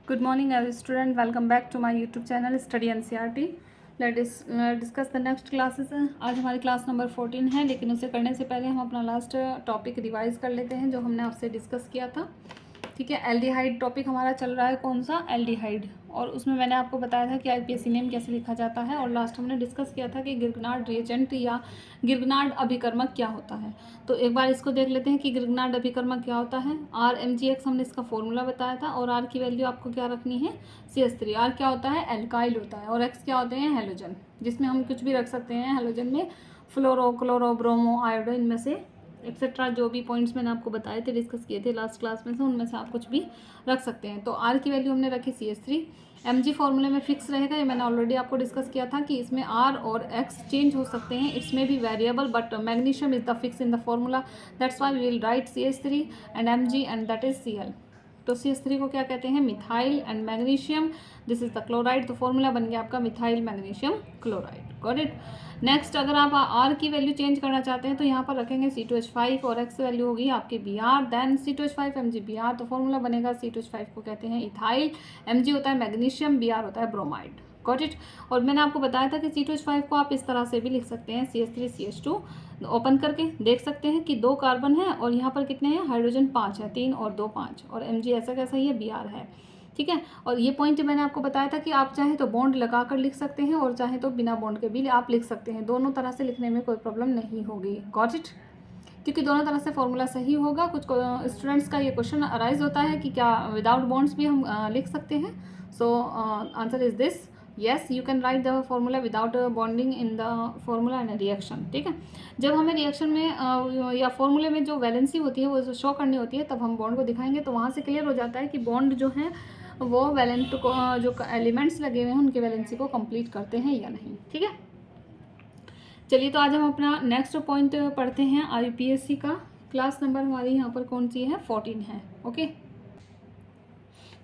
Good morning, every student. Welcome back to my YouTube channel Study NCERT. Let's discuss the next classes. आज हमारी class number 14 है, लेकिन उसे करने से पहले हम अपना लास्ट टॉपिक रिवाइज कर लेते हैं जो हमने आपसे डिस्कस किया था। ठीक है, एल्डिहाइड टॉपिक हमारा चल रहा है। कौन सा? एल्डिहाइड। और उसमें मैंने आपको बताया था कि आईपीएससी नेम कैसे लिखा जाता है, और लास्ट हमने डिस्कस किया था कि गिरगनार्ड रिएजेंट या गिरगनार्ड अभिकर्मक क्या होता है। तो एक बार इसको देख लेते हैं कि गिरगनार्ड अभिकर्मक क्या होता है। RMgx हमने इसका फॉर्मूला बताया था, और R की वैल्यू आपको क्या रखनी है? CH3। R क्या होता है? एल्काइल होता है। और X क्या होते हैं? हेलोजन, जिसमें हम कुछ भी रख सकते हैं। हेलोजन में फ्लोरो, क्लोरो, ब्रोमो, आयोडो, इनमें से एक्सेट्रा जो भी पॉइंट्स मैंने आपको बताए थे, डिस्कस किए थे लास्ट क्लास में से, उनमें से आप कुछ भी रख सकते हैं। तो R की वैल्यू हमने रखी CH3। Mg फॉर्मूले में फिक्स रहेगा, ये मैंने ऑलरेडी आपको डिस्कस किया था कि इसमें R और X चेंज हो सकते हैं, इसमें भी variable, but magnesium is the fix in the formula, that's why we will write CH3 and Mg and that is Cl। तो CH3 को क्या कहते हैं? Methyl and magnesium, this is the chloride. तो फॉर्मूला बन गया आपका methyl magnesium chloride. Got it. Next, अगर आप R की वैल्यू चेंज करना चाहते हैं तो यहाँ पर रखेंगे C2H5 और X वैल्यू होगी आपकी Br, देन C2H5 MgBr। तो फॉर्मूला बनेगा C2H5 को कहते हैं इथाइल, Mg होता है मैग्नीशियम, Br होता है ब्रोमाइड। Got it. और मैंने आपको बताया था कि C2H5 को आप इस तरह से भी लिख सकते हैं, CH3CH2 ओपन करके देख सकते हैं कि 2 कार्बन है और यहाँ पर कितने हैं? हाइड्रोजन 5 है, 3 और 2 5, और Mg ऐसा कैसा ही है? Br है। ठीक है। और ये पॉइंट मैंने आपको बताया था कि आप चाहें तो बॉन्ड लगाकर लिख सकते हैं और चाहें तो बिना बॉन्ड के भी आप लिख सकते हैं। दोनों तरह से लिखने में कोई प्रॉब्लम नहीं होगी। Got it. क्योंकि दोनों तरह से फॉर्मूला सही होगा। कुछ स्टूडेंट्स का ये क्वेश्चन अराइज होता है कि क्या विदाउट बॉन्ड्स भी हम लिख सकते हैं। So answer is this, yes, you can write the formula without bonding in the formula and reaction. ठीक है। जब हमें रिएक्शन में या फॉर्मूले में जो वैलेंसी होती है वो शो करनी होती है, तब हम बॉन्ड को दिखाएंगे, तो वहाँ से क्लियर हो जाता है कि बॉन्ड जो है वो वैलेंट को जो एलिमेंट्स लगे हुए हैं उनके वैलेंसी को कंप्लीट करते हैं या नहीं। ठीक है। चलिए, तो आज हम अपना नेक्स्ट पॉइंट पढ़ते हैं आईपीएससी का। क्लास नंबर हमारी यहाँ पर कौन सी है? 14 है। ओके।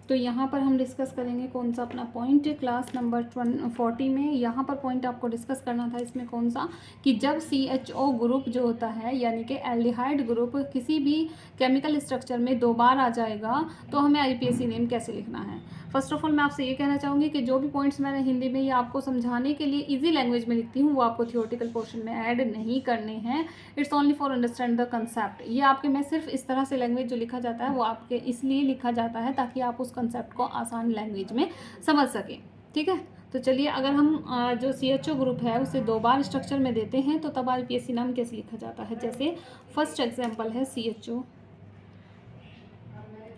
तो यहाँ पर हम डिस्कस करेंगे कौन सा अपना पॉइंट, क्लास नंबर 40 में यहाँ पर पॉइंट आपको डिस्कस करना था। इसमें कौन सा? कि जब CHO ग्रुप जो होता है, यानी कि एल्डिहाइड ग्रुप, किसी भी केमिकल स्ट्रक्चर में 2 बार आ जाएगा तो हमें आईपीएससी नेम कैसे लिखना है। फर्स्ट ऑफ ऑल मैं आपसे ये कहना चाहूँगी कि जो भी पॉइंट्स मैंने हिंदी में ये आपको समझाने के लिए ईजी लैंग्वेज में लिखती हूँ वो आपको थियोरटिकल पोर्शन में ऐड नहीं करने हैं। It's only for understand the concept. ये आपके में सिर्फ इस तरह से लैंग्वेज जो लिखा जाता है वो आपके इसलिए लिखा जाता है ताकि आप उस कंसेप्ट को आसान लैंग्वेज में समझ सकें। ठीक है। तो चलिए, अगर हम जो CHO ग्रुप है उसे 2 बार स्ट्रक्चर में देते हैं तो तब आईपीएससी नाम कैसे लिखा जाता है। जैसे फर्स्ट एग्जाम्पल है CHO,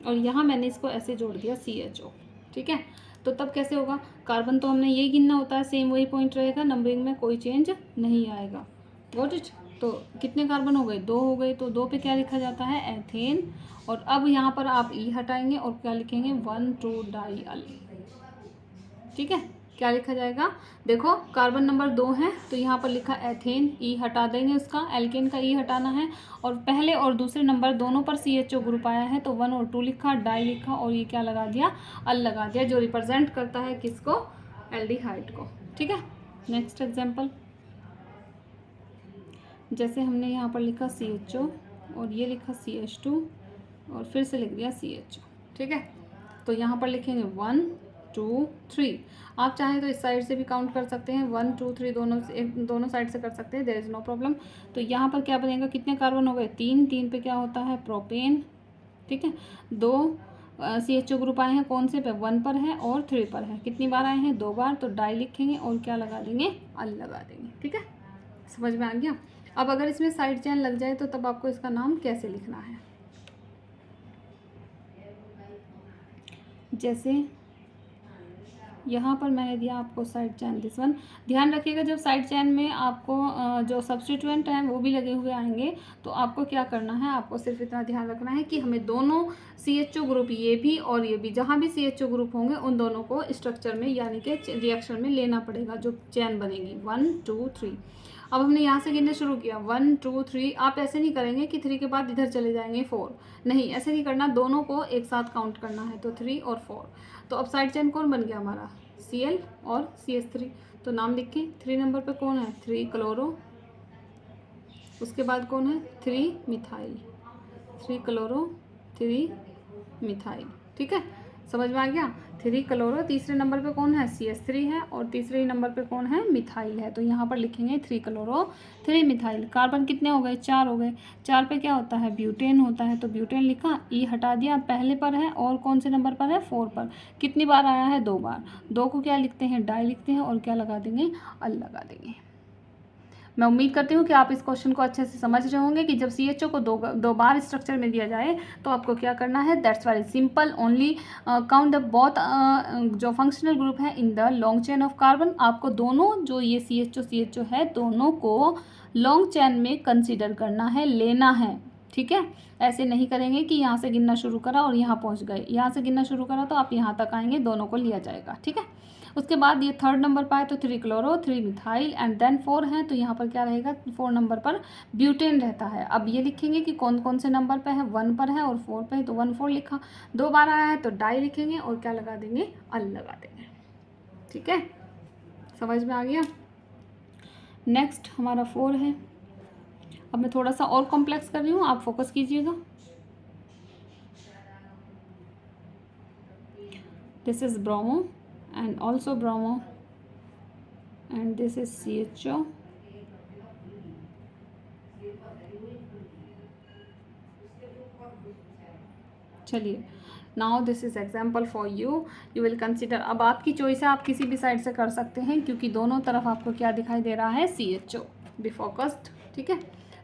और यहाँ मैंने इसको ऐसे जोड़ दिया CHO। ठीक है। तो तब कैसे होगा? कार्बन तो हमने यही गिनना होता है, सेम वही पॉइंट रहेगा, नंबरिंग में कोई चेंज नहीं आएगा। Got it. तो कितने कार्बन हो गए? 2 हो गए। तो 2 पे क्या लिखा जाता है? एथेन। और अब यहाँ पर आप ई हटाएंगे और क्या लिखेंगे? 1,2-डाइअल। ठीक है। क्या लिखा जाएगा? देखो, कार्बन नंबर 2 है तो यहाँ पर लिखा एथेन, ई हटा देंगे उसका, एल्केन का ई हटाना है, और पहले और दूसरे नंबर दोनों पर CHO ग्रुप आया है तो 1 और 2 लिखा, डाई लिखा, और ये क्या लगा दिया? अल लगा दिया, जो रिप्रेजेंट करता है किसको? एल्डिहाइड को। ठीक है। नेक्स्ट एग्जाम्पल, जैसे हमने यहाँ पर लिखा CHO और ये लिखा CH2 और फिर से लिख दिया CHO। ठीक है। तो यहाँ पर लिखेंगे 1 2 3। आप चाहें तो इस साइड से भी काउंट कर सकते हैं, 1 2 3 दोनों साइड से कर सकते हैं, देयर इज़ नो प्रॉब्लम। तो यहाँ पर क्या बनेगा? कितने कार्बन हो गए? 3। 3 पे क्या होता है? प्रोपेन। ठीक है। 2 CHO ग्रुप आए हैं, कौन से पे? 1 पर है और 3 पर है। कितनी बार आए हैं? 2 बार। तो डाई लिखेंगे और क्या लगा देंगे? अल लगा देंगे। ठीक है। समझ में आ गया? अब अगर इसमें साइड चेन लग जाए तो तब आपको इसका नाम कैसे लिखना है। जैसे यहाँ पर मैंने दिया आपको साइड चैन, दिस वन। ध्यान रखिएगा, जब साइड चैन में आपको जो सब्स्टिट्यूएंट हैं वो भी लगे हुए आएंगे तो आपको क्या करना है? आपको सिर्फ इतना ध्यान रखना है कि हमें दोनों CHO ग्रुप, ये भी और ये भी, जहाँ भी CHO ग्रुप होंगे उन दोनों को स्ट्रक्चर में यानी कि रिएक्शन में लेना पड़ेगा, जो चैन बनेगी 1 2 3। अब हमने यहाँ से गिनना शुरू किया 1 2 3। आप ऐसे नहीं करेंगे कि 3 के बाद इधर चले जाएंगे 4, नहीं, ऐसे नहीं करना, दोनों को एक साथ काउंट करना है। तो 3 और 4। तो अब साइड चेन कौन बन गया हमारा? Cl और CH3। तो नाम लिखें। 3 नंबर पे कौन है? 3 क्लोरो। उसके बाद कौन है? 3 मिथाइल। 3 chloro 3 methyl. ठीक है। समझ में आ गया। 3 क्लोरो, तीसरे नंबर पे कौन है, CH3 है, और तीसरे नंबर पे कौन है, मिथाइल है। तो यहाँ पर लिखेंगे 3 क्लोरो 3 मिथाइल। कार्बन कितने हो गए, 4 हो गए। 4 पे क्या होता है, ब्यूटेन होता है, तो ब्यूटेन लिखा, ई हटा दिया, पहले पर है और कौन से नंबर पर है, 4 पर। कितनी बार आया है, 2 बार। 2 को क्या लिखते हैं, डाई लिखते हैं, और क्या लगा देंगे, अल लगा देंगे। मैं उम्मीद करती हूँ कि आप इस क्वेश्चन को अच्छे से समझ रहे होंगे कि जब CHO को दो बार स्ट्रक्चर में दिया जाए तो आपको क्या करना है, that's very simple. Only count the both जो फंक्शनल ग्रुप है in the long chain of carbon. आपको दोनों जो ये CHO है दोनों को लॉन्ग चेन में कंसिडर करना है, लेना है, ठीक है। ऐसे नहीं करेंगे कि यहाँ से गिनना शुरू करा और यहाँ पहुँच गए, यहाँ से गिनना शुरू करा तो आप यहाँ तक आएंगे, दोनों को लिया जाएगा, ठीक है। उसके बाद ये 3rd नंबर पर आए तो 3 क्लोरो 3 मिथाइल एंड देन 4 है, तो यहाँ पर क्या रहेगा, 4 नंबर पर ब्यूटेन रहता है। अब ये लिखेंगे कि कौन कौन से नंबर पे है, 1 पर है और 4 पे है, तो 1 4 लिखा। 2 बार आया है तो डाई लिखेंगे और क्या लगा देंगे, अल लगा देंगे, ठीक है। समझ में आ गया। नेक्स्ट हमारा 4 है। अब मैं थोड़ा सा और कॉम्प्लेक्स कर रही हूँ, आप फोकस कीजिएगा। This is bromo and also bromo and this is CHO, चलिए now this is example for you, you will consider. अब आपकी चॉइस है, आप किसी भी साइड से कर सकते हैं क्योंकि दोनों तरफ आपको क्या दिखाई दे रहा है, CHO। बी फोकस्ड, ठीक है।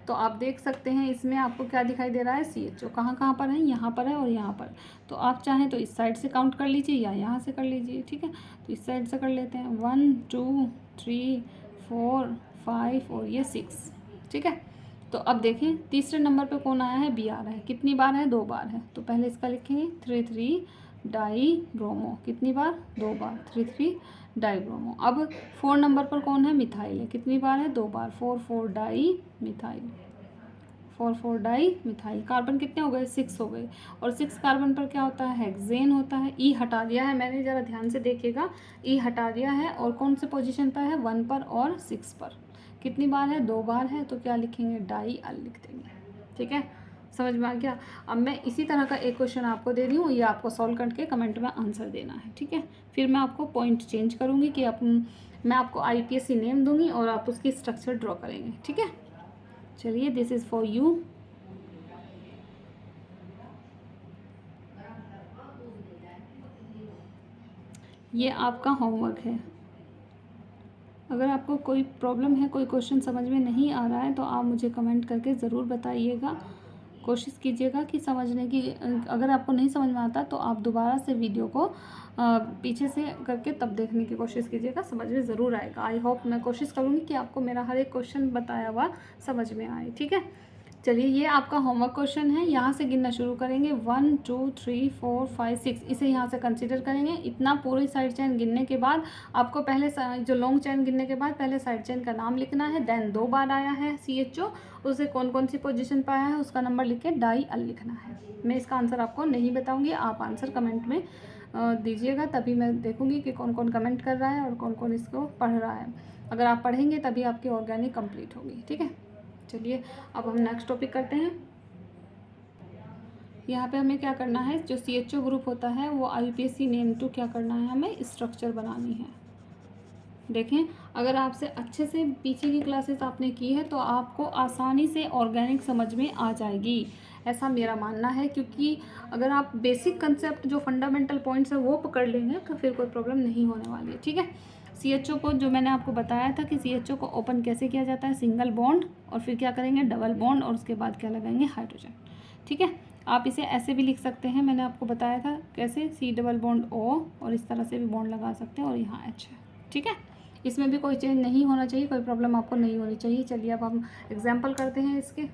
तो आप देख सकते हैं इसमें आपको क्या दिखाई दे रहा है, CHO कहाँ कहाँ पर है, यहाँ पर है और यहाँ पर। तो आप चाहें तो इस साइड से काउंट कर लीजिए या यहाँ से कर लीजिए, ठीक है। तो इस साइड से कर लेते हैं, 1 2 3 4 5 और ये 6, ठीक है। तो अब देखें तीसरे नंबर पे कौन आया है, बी आ रहा है। कितनी बार है, 2 बार है, तो पहले इसका लिखेंगे 3 3 डाई ब्रोमो। कितनी बार, 2 बार, 3 3 डाई ब्रोमो। अब 4 नंबर पर कौन है, मिथाइल है। कितनी बार है, 2 बार, 4 4 di methyl, 4 4 di methyl. Carbon कितने हो गए, 6 हो गए। और 6 कार्बन पर क्या होता है, हेक्सेन होता है। ई हटा दिया है मैंने, ज़रा ध्यान से देखिएगा, ई हटा दिया है और कौन से पोजीशन पर है, 1 पर और 6 पर। कितनी बार है, 2 बार है, तो क्या लिखेंगे, डाई अल लिख देंगे, ठीक है। समझ में आ गया। अब मैं इसी तरह का एक क्वेश्चन आपको दे रही हूँ, ये आपको सॉल्व करके कमेंट में आंसर देना है, ठीक है। फिर मैं आपको पॉइंट चेंज करूँगी कि मैं आपको IPSC नेम दूँगी और आप उसकी स्ट्रक्चर ड्रॉ करेंगे, ठीक है। चलिए दिस इज़ फॉर यू। ये आपका होमवर्क है। अगर आपको कोई प्रॉब्लम है, कोई क्वेश्चन समझ में नहीं आ रहा है तो आप मुझे कमेंट करके ज़रूर बताइएगा। कोशिश कीजिएगा कि समझने की, अगर आपको नहीं समझ में आता तो आप दोबारा से वीडियो को पीछे से करके तब देखने की कोशिश कीजिएगा, समझ में ज़रूर आएगा। आई होप, मैं कोशिश करूँगी कि आपको मेरा हर एक क्वेश्चन बताया हुआ समझ में आए, ठीक है। चलिए ये आपका होमवर्क क्वेश्चन है, यहाँ से गिनना शुरू करेंगे, 1 2 3 4 5 6, इसे यहाँ से कंसीडर करेंगे। इतना पूरी साइड चेन गिनने के बाद आपको पहले जो लॉन्ग चेन गिनने के बाद पहले साइड चेन का नाम लिखना है। देन 2 बार आया है CHO, उसे कौन कौन सी पोजीशन पर आया है उसका नंबर लिख के डाई अल लिखना है। मैं इसका आंसर आपको नहीं बताऊँगी, आप आंसर कमेंट में दीजिएगा, तभी मैं देखूँगी कि कौन कौन कमेंट कर रहा है और कौन कौन इसको पढ़ रहा है। अगर आप पढ़ेंगे तभी आपकी ऑर्गेनिक कंप्लीट होगी, ठीक है। चलिए अब हम नेक्स्ट टॉपिक करते हैं। यहाँ पे हमें क्या करना है, जो CHO ग्रुप होता है वो IPSC नेम टू क्या करना है, हमें स्ट्रक्चर बनानी है। देखें, अगर आपसे अच्छे से पीछे की क्लासेस आपने की है तो आपको आसानी से ऑर्गेनिक समझ में आ जाएगी, ऐसा मेरा मानना है। क्योंकि अगर आप बेसिक कंसेप्ट जो फंडामेंटल पॉइंट्स है वो पकड़ लेंगे तो फिर कोई प्रॉब्लम नहीं होने वाली है, ठीक है। CHO को जो मैंने आपको बताया था कि CHO को ओपन कैसे किया जाता है, सिंगल बॉन्ड और फिर क्या करेंगे, डबल बॉन्ड और उसके बाद क्या लगाएंगे, हाइड्रोजन, ठीक है। आप इसे ऐसे भी लिख सकते हैं, मैंने आपको बताया था कैसे, C डबल बॉन्ड O, और इस तरह से भी बॉन्ड लगा सकते हैं और यहाँ H है, ठीक है। इसमें भी कोई चेंज नहीं होना चाहिए, कोई प्रॉब्लम आपको नहीं होनी चाहिए। चलिए अब हम एग्जाम्पल करते हैं इसके।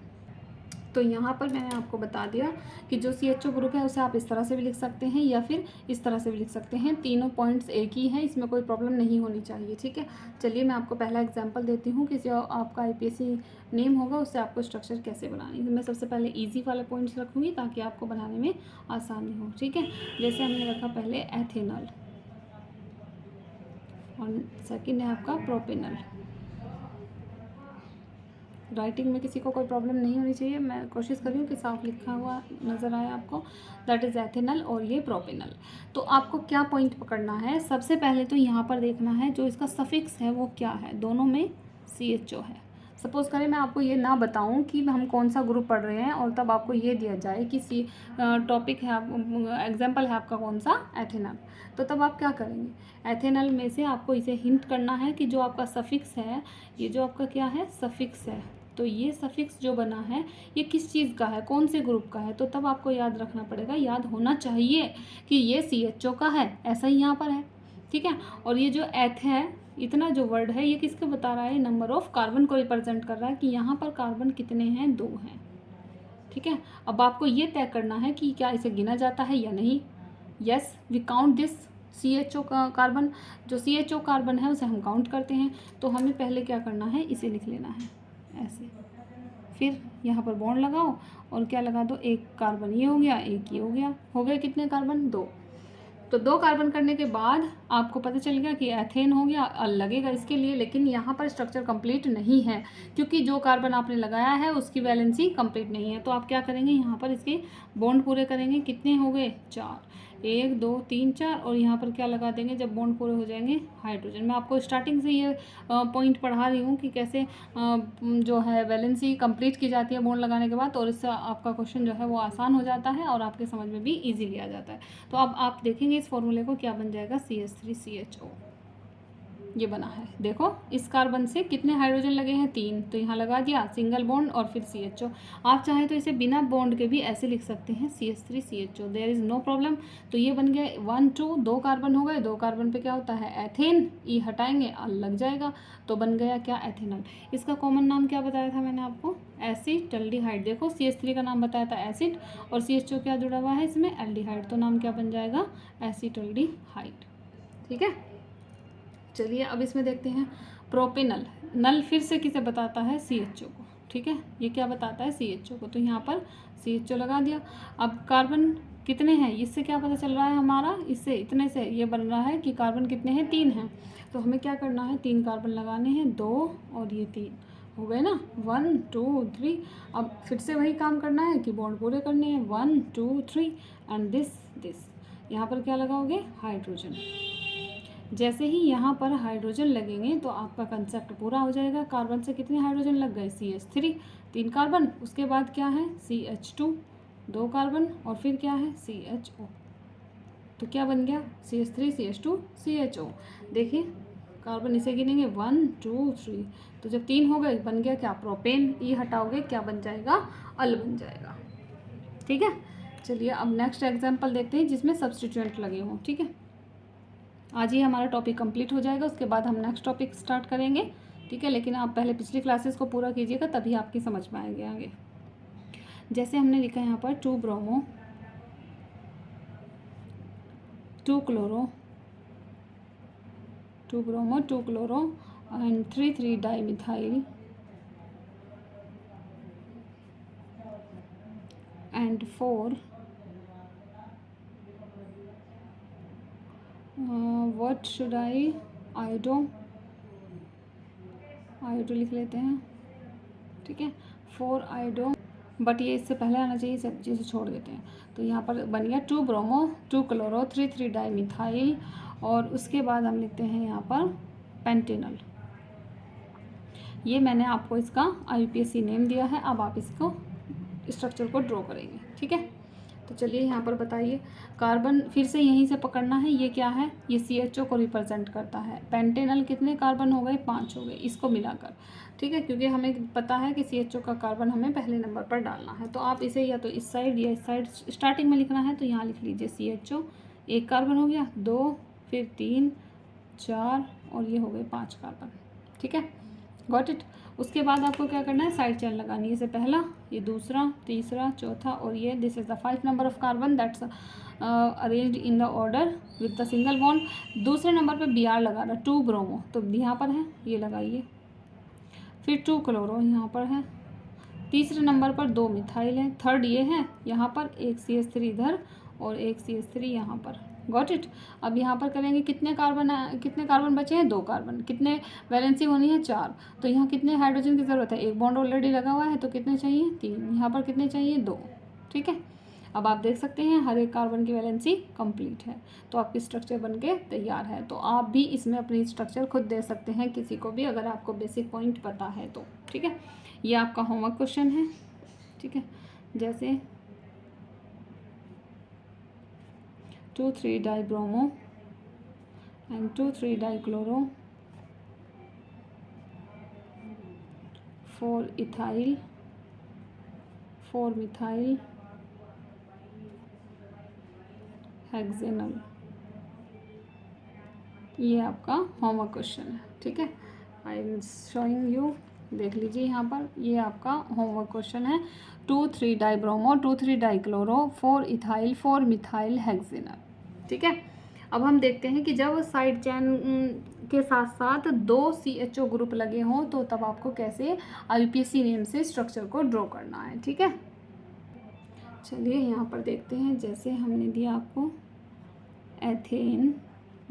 तो यहाँ पर मैंने आपको बता दिया कि जो CHO ग्रुप है उसे आप इस तरह से भी लिख सकते हैं या फिर इस तरह से भी लिख सकते हैं, तीनों पॉइंट्स एक ही हैं, इसमें कोई प्रॉब्लम नहीं होनी चाहिए, ठीक है। चलिए मैं आपको पहला एग्जांपल देती हूँ कि जो आपका IPSC नेम होगा उससे आपको स्ट्रक्चर कैसे बनानी है। मैं सबसे पहले ईजी वाले पॉइंट्स रखूँगी ताकि आपको बनाने में आसानी हो, ठीक है। जैसे हमने रखा पहले एथेनॉल और सेकेंड है आपका प्रोपेनॉल, राइटिंग में किसी को कोई प्रॉब्लम नहीं होनी चाहिए। मैं कोशिश कर रही हूँ कि साफ लिखा हुआ नज़र आए आपको। दैट इज़ एथेनल और ये प्रोपेनल। तो आपको क्या पॉइंट पकड़ना है, सबसे पहले तो यहाँ पर देखना है जो इसका सफिक्स है वो क्या है। दोनों में CHO है। सपोज़ करें मैं आपको ये ना बताऊं कि हम कौन सा ग्रुप पढ़ रहे हैं और तब आपको ये दिया जाए कि टॉपिक है, एग्जाम्पल है आपका कौन सा, एथेनल। तो तब आप क्या करेंगे, एथेनल में से आपको इसे हिंट करना है कि जो आपका सफिक्स है, ये जो आपका क्या है, सफिक्स है, तो ये सफिक्स जो बना है ये किस चीज़ का है, कौन से ग्रुप का है। तो तब आपको याद रखना पड़ेगा, याद होना चाहिए कि ये CHO का है, ऐसा ही यहाँ पर है, ठीक है। और ये जो एथ है, इतना जो वर्ड है ये किसके बता रहा है, नंबर ऑफ कार्बन को रिप्रेजेंट कर रहा है कि यहाँ पर कार्बन कितने हैं, 2 हैं, ठीक है। अब आपको ये तय करना है कि क्या इसे गिना जाता है या नहीं। Yes, we count this CHO का कार्बन, जो CHO कार्बन है उसे हम काउंट करते हैं। तो हमें पहले क्या करना है, इसे लिख लेना है ऐसे, फिर यहाँ पर बॉन्ड लगाओ और क्या लगा दो, एक कार्बन ये हो गया, एक ये हो गया कितने कार्बन, 2। तो 2 कार्बन करने के बाद आपको पता चल गया कि एथेन हो गया, लगेगा इसके लिए, लेकिन यहाँ पर स्ट्रक्चर कंप्लीट नहीं है क्योंकि जो कार्बन आपने लगाया है उसकी वैलेंसी कंप्लीट नहीं है। तो आप क्या करेंगे, यहाँ पर इसके बॉन्ड पूरे करेंगे, कितने हो गए, 4, 1 2 3 4, और यहाँ पर क्या लगा देंगे जब बॉन्ड पूरे हो जाएंगे, हाइड्रोजन। मैं आपको स्टार्टिंग से ये पॉइंट पढ़ा रही हूँ कि कैसे जो है वैलेंसी कंप्लीट की जाती है बॉन्ड लगाने के बाद, और इससे आपका क्वेश्चन जो है वो आसान हो जाता है और आपके समझ में भी ईजीली आ जाता है। तो अब आप देखेंगे इस फॉर्मूले को, क्या बन जाएगा, CH3CHO ये बना है। देखो इस कार्बन से कितने हाइड्रोजन लगे हैं, 3, तो यहाँ लगा दिया सिंगल बॉन्ड और फिर CHO। आप चाहें तो इसे बिना बॉन्ड के भी ऐसे लिख सकते हैं, CH3CHO, there is no problem. तो ये बन गया 1 2, 2 कार्बन हो गए, 2 कार्बन पे क्या होता है, एथेन, ई हटाएंगे, लग जाएगा, तो बन गया क्या, एथेनल। इसका कॉमन नाम क्या बताया था मैंने आपको, एसिटल्डिहाइड। देखो CH3 का नाम बताया था एसिड, और CHO क्या जुड़ा हुआ है इसमें, एल्डिहाइड, तो नाम क्या बन जाएगा, एसिटल्डिहाइड, ठीक है। चलिए अब इसमें देखते हैं प्रोपेनल। नल फिर से किसे बताता है, CHO को, ठीक है। ये क्या बताता है, CHO को, तो यहाँ पर CHO लगा दिया। अब कार्बन कितने हैं, इससे क्या पता चल रहा है हमारा, इससे इतने से ये बन रहा है कि कार्बन कितने हैं, 3 हैं। तो हमें क्या करना है, 3 कार्बन लगाने हैं, 2 और ये 3 हो गए ना, 1 2 3। अब फिर से वही काम करना है कि बॉन्ड पूरे करने हैं, 1 2 3 एंड दिस। यहाँ पर क्या लगाओगे, हाइड्रोजन। जैसे ही यहाँ पर हाइड्रोजन लगेंगे तो आपका कंसेप्ट पूरा हो जाएगा। कार्बन से कितने हाइड्रोजन लग गए, CH3 3 कार्बन, उसके बाद क्या है, CH2 2 कार्बन, और फिर क्या है, CHO। तो क्या बन गया, CH3 CH2 CHO। देखिए कार्बन इसे गिनेंगे 1 2 3, तो जब 3 हो गए बन गया क्या, प्रोपेन। ई हटाओगे क्या बन जाएगा, अल बन जाएगा, ठीक है। चलिए अब नेक्स्ट एग्जाम्पल देखते हैं जिसमें सब्स्टिट्यूएंट लगे हों, ठीक है। आज ही हमारा टॉपिक कंप्लीट हो जाएगा, उसके बाद हम नेक्स्ट टॉपिक स्टार्ट करेंगे, ठीक है। लेकिन आप पहले पिछली क्लासेस को पूरा कीजिएगा तभी आपकी समझ में आएंगे आगे। जैसे हमने लिखा है यहाँ पर 2 bromo 2 chloro 2 chloro and 3 dimethyl and 4 what should iodo लिख लेते हैं, ठीक है, 4 आयोडो, बट ये इससे पहले आना चाहिए, सब चीज़ें छोड़ देते हैं। तो यहाँ पर बन गया 2 ब्रोमो 2 क्लोरो 3 डाईमिथाइल, और उसके बाद हम लिखते हैं यहाँ पर पेंटेनल। ये मैंने आपको इसका IUPAC नेम दिया है, अब आप इसको स्ट्रक्चर को ड्रॉ करेंगे, ठीक है। तो चलिए यहाँ पर बताइए, कार्बन फिर से यहीं से पकड़ना है, ये क्या है, ये CHO को रिप्रेजेंट करता है। पेंटेनल कितने कार्बन हो गए, 5 हो गए, इसको मिलाकर, ठीक है, क्योंकि हमें पता है कि CHO का कार्बन हमें पहले नंबर पर डालना है। तो आप इसे या तो इस साइड या इस साइड स्टार्टिंग में लिखना है, तो यहाँ लिख लीजिए CHO, 1 कार्बन हो गया, 2 फिर 3 4 और ये हो गए 5 कार्बन, ठीक है, गॉट इट। उसके बाद आपको क्या करना है, साइड चेन लगानी है, जैसे पहला, ये दूसरा, तीसरा, चौथा, और ये this is the 5 number of carbon that's arranged in the order with the single bond. दूसरे नंबर पे Br लगा रहा, 2 ब्रोमो, तो यहाँ पर है, ये लगाइए, फिर 2 क्लोरो यहाँ पर है, तीसरे नंबर पर 2 मिथाइल है, थर्ड ये है, यहाँ पर एक CH3 इधर और एक CH3 यहाँ पर, गॉट इट। अब यहाँ पर करेंगे कितने कार्बन बचे हैं, 2 कार्बन, कितने वैलेंसी होनी है 4, तो यहाँ कितने हाइड्रोजन की ज़रूरत है, एक बॉन्ड ऑलरेडी लगा हुआ है तो कितने चाहिए 3, यहाँ पर कितने चाहिए 2, ठीक है। अब आप देख सकते हैं हर एक कार्बन की वैलेंसी कंप्लीट है, तो आपकी स्ट्रक्चर बनके तैयार है। तो आप भी इसमें अपनी स्ट्रक्चर खुद दे सकते हैं किसी को भी, अगर आपको बेसिक पॉइंट पता है तो, ठीक है। ये आपका होमवर्क क्वेश्चन है, ठीक है। जैसे 2,3-dibromo and 2,3-dichloro, 4-ethyl, 4-methyl hexanal, ये आपका होमवर्क क्वेश्चन है, ठीक है। आई एम शोइंग यू, देख लीजिए यहाँ पर, ये आपका होमवर्क क्वेश्चन है। 2,3-dibromo, 2,3-dichloro, 4-ethyl, 4-methyl hexanal, ठीक है। अब हम देखते हैं कि जब साइड चेन के साथ साथ 2 CHO ग्रुप लगे हों तो तब आपको कैसे IUPAC नेम से स्ट्रक्चर को ड्रॉ करना है, ठीक है। चलिए यहाँ पर देखते हैं, जैसे हमने दिया आपको एथेन,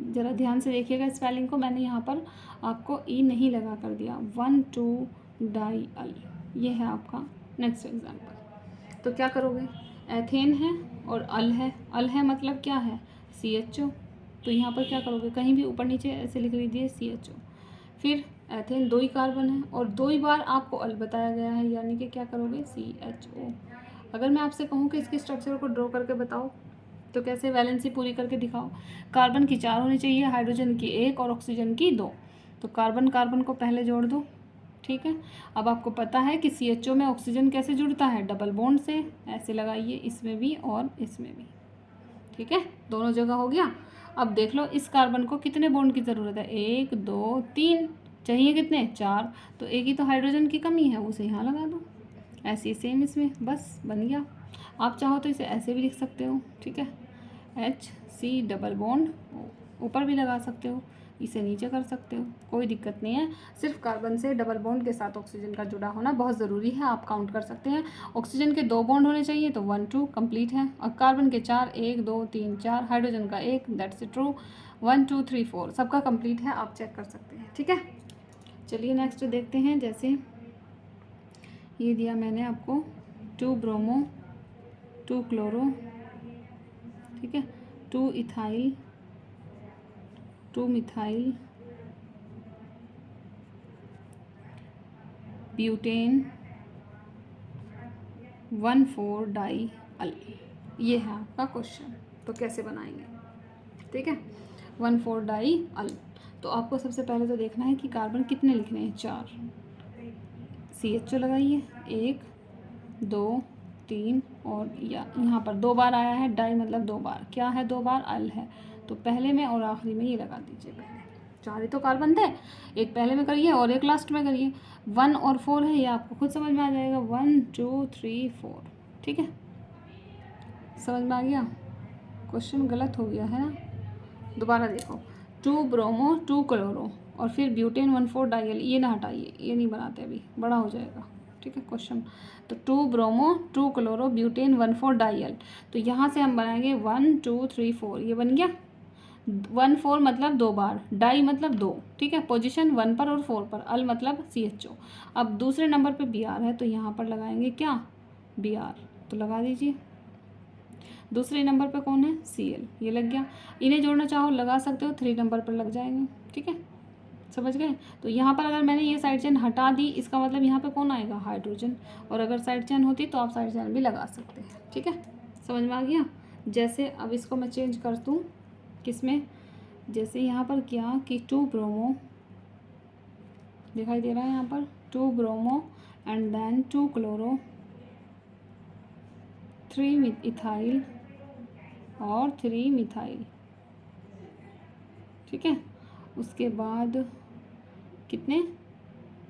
ज़रा ध्यान से देखिएगा स्पेलिंग को, मैंने यहाँ पर आपको ई नहीं लगा कर दिया, 1,2-डाई-अल, ये है आपका नेक्स्ट एग्जाम्पल। तो क्या करोगे, एथेन है और अल है मतलब क्या है CHO, तो यहाँ पर क्या करोगे, कहीं भी ऊपर नीचे ऐसे लिख लीजिए CHO, फिर एथेन 2 ही कार्बन है और 2 ही बार आपको अल बताया गया है, यानी कि क्या करोगे CHO। अगर मैं आपसे कहूँ कि इसकी स्ट्रक्चर को ड्रॉ करके बताओ तो कैसे, वैलेंसी पूरी करके दिखाओ। कार्बन की 4 होनी चाहिए, हाइड्रोजन की 1 और ऑक्सीजन की 2, तो कार्बन को पहले जोड़ दो, ठीक है। अब आपको पता है कि CHO में ऑक्सीजन कैसे जुड़ता है, डबल बॉन्ड से, ऐसे लगाइए इसमें भी और इसमें भी, ठीक है, दोनों जगह हो गया। अब देख लो इस कार्बन को कितने बॉन्ड की ज़रूरत है, 1 2 3, चाहिए कितने 4, तो एक ही तो हाइड्रोजन की कमी है, उसे यहाँ लगा दो, ऐसे सेम इसमें, बस बन गया। आप चाहो तो इसे ऐसे भी लिख सकते हो, ठीक है, HC डबल बॉन्ड, ऊपर भी लगा सकते हो, इसे नीचे कर सकते हो, कोई दिक्कत नहीं है। सिर्फ कार्बन से डबल बॉन्ड के साथ ऑक्सीजन का जुड़ा होना बहुत ज़रूरी है, आप काउंट कर सकते हैं। ऑक्सीजन के 2 बॉन्ड होने चाहिए तो 1 2 कंप्लीट है, और कार्बन के 4, 1 2 3 4, हाइड्रोजन का 1, दैट्स ट्रू, 1 2 3 4 सबका कंप्लीट है, आप चेक कर सकते हैं, ठीक है। चलिए नेक्स्ट देखते हैं, जैसे ये दिया मैंने आपको 2 ब्रोमो, 2 क्लोरो, ठीक है, 2 इथाइल, 2 मिथाइल, ब्यूटेन, 1,4-डाई-अल, ये है आपका क्वेश्चन। तो कैसे बनाएंगे, ठीक है, 1,4-डाई-अल। तो आपको सबसे पहले तो देखना है कि कार्बन कितने लिखने हैं, 4, CHO लगाइए, 1 2 3, और यहाँ पर 2 बार आया है, डाई मतलब 2 बार, क्या है 2 बार अल है, तो पहले में और आखिरी में ये लगा दीजिए। पहले 4 ही तो कार्बन थे, एक पहले में करिए और एक लास्ट में करिए, 1 और 4 है, ये आपको खुद समझ में आ जाएगा, 1 2 3 4, ठीक है, समझ में आ गया। क्वेश्चन गलत हो गया है ना, दोबारा देखो, 2 ब्रोमो, 2 क्लोरो, और फिर ब्यूटेन 1,4-डाई-अल, ये ना हटाइए, ये नहीं बनाते अभी, बड़ा हो जाएगा, ठीक है क्वेश्चन। तो 2 ब्रोमो, 2 क्लोरो, ब्यूटेन 1,4-डाई-अल, तो यहाँ से हम बनाएंगे 1 2 3 4, ये बन गया, 1 4 मतलब 2 बार, डाई मतलब 2, ठीक है, पोजीशन 1 पर और 4 पर, अल मतलब CHO। अब दूसरे नंबर पे Br है तो यहाँ पर लगाएंगे क्या, Br, तो लगा दीजिए। दूसरे नंबर पे कौन है, Cl, ये लग गया। इन्हें जोड़ना चाहो लगा सकते हो, 3 नंबर पर लग जाएंगे, ठीक है, समझ गए। तो यहाँ पर अगर मैंने ये साइड चेन हटा दी, इसका मतलब यहाँ पे कौन आएगा, हाइड्रोजन, और अगर साइड चेन होती तो आप साइड चेन भी लगा सकते हैं, ठीक है, समझ में आ गया। जैसे अब इसको मैं चेंज कर दूँ किस में, जैसे यहाँ पर क्या कि 2 ब्रोमो दिखाई दे रहा है, यहाँ पर 2 bromo and then 2 chloro, 3 ethyl और 3 मिथाइल, ठीक है। उसके बाद कितने,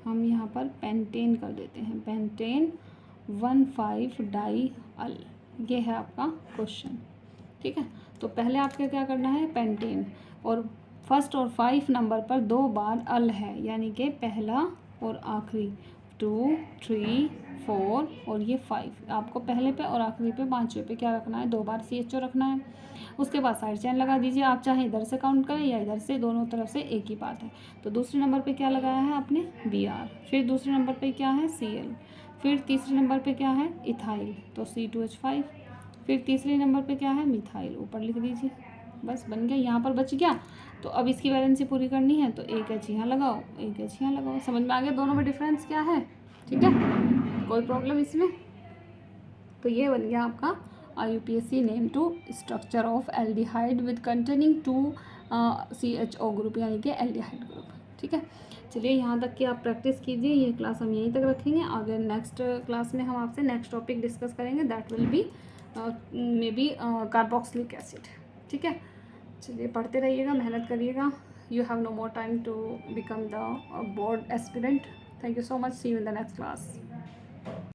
हम यहाँ पर पेंटेन कर देते हैं, पेंटेन 1,5-डाई-अल, ये है आपका क्वेश्चन, ठीक है। तो पहले आपको क्या करना है, पेंटेन, और फर्स्ट और 5 नंबर पर 2 बार अल है, यानी कि पहला और आखिरी, 2 3 4 और ये 5। आपको पहले पे और आखिरी पे 5वें पे क्या रखना है, 2 बार CHO रखना है। उसके बाद साइड चेन लगा दीजिए, आप चाहे इधर से काउंट करें या इधर से, दोनों तरफ से एक ही बात है। तो दूसरे नंबर पे क्या लगाया है आपने, Br, फिर दूसरे नंबर पे क्या है Cl, फिर तीसरे नंबर पे क्या है इथाइल, तो C2H5, फिर तीसरे नंबर पे क्या है मिथाइल, ऊपर लिख दीजिए। बस बन गया, यहाँ पर बच गया। तो अब इसकी वैलेंसी पूरी करनी है तो एक H यहाँ लगाओ, एक H यहाँ लगाओ। समझ में आ गया दोनों में डिफरेंस क्या है, ठीक है, कोई प्रॉब्लम इसमें। तो ये बन गया आपका IUPAC name to structure of aldehyde with containing 2 CHO group, यानी कि एल्डिहाइड ग्रुप, ठीक है। चलिए यहाँ तक कि आप प्रैक्टिस कीजिए, ये क्लास हम यहीं तक रखेंगे। आगे नेक्स्ट क्लास में हम आपसे नेक्स्ट टॉपिक डिस्कस करेंगे, that will be may be carboxylic acid, ठीक है। चलिए पढ़ते रहिएगा, मेहनत करिएगा। You have no more time to become the board aspirant. Thank you so much, see you in the next class.